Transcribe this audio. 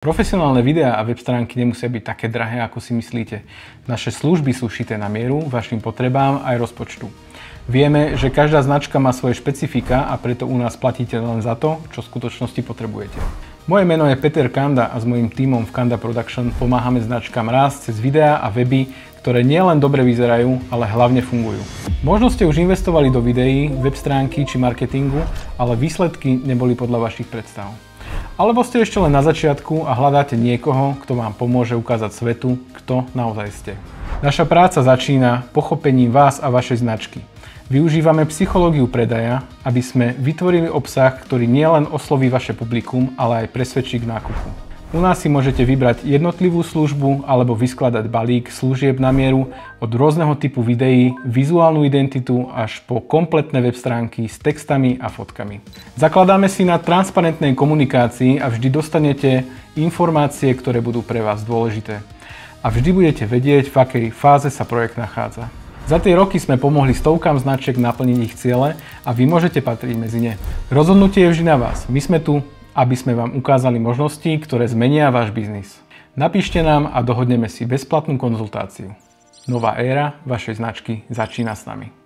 Profesionálne videá a web stránky nemusia byť také drahé, ako si myslíte. Naše služby sú šité na mieru vašim potrebám aj rozpočtu. Vieme, že každá značka má svoje špecifika a preto u nás platíte len za to, čo v skutočnosti potrebujete. Moje meno je Peter Kanda a s mojím tímom v Kanda Production pomáhame značkám rásť cez videá a weby, ktoré nielen dobre vyzerajú, ale hlavne fungujú. Možno ste už investovali do videí, web stránky či marketingu, ale výsledky neboli podľa vašich predstav. Alebo ste ešte len na začiatku a hľadáte niekoho, kto vám pomôže ukázať svetu, kto naozaj ste. Naša práca začína pochopením vás a vašej značky. Využívame psychológiu predaja, aby sme vytvorili obsah, ktorý nielen osloví vaše publikum, ale aj presvedčí k nákupu. U nás si môžete vybrať jednotlivú službu alebo vyskladať balík služieb na mieru od rôzneho typu videí, vizuálnu identitu až po kompletné web stránky s textami a fotkami. Zakladáme si na transparentnej komunikácii a vždy dostanete informácie, ktoré budú pre vás dôležité. A vždy budete vedieť, v akej fáze sa projekt nachádza. Za tie roky sme pomohli stovkám značiek naplniť ich ciele a vy môžete patriť medzi ne. Rozhodnutie je vždy na vás. My sme tu, aby sme vám ukázali možnosti, ktoré zmenia váš biznis. Napíšte nám a dohodneme si bezplatnú konzultáciu. Nová éra vašej značky začína s nami.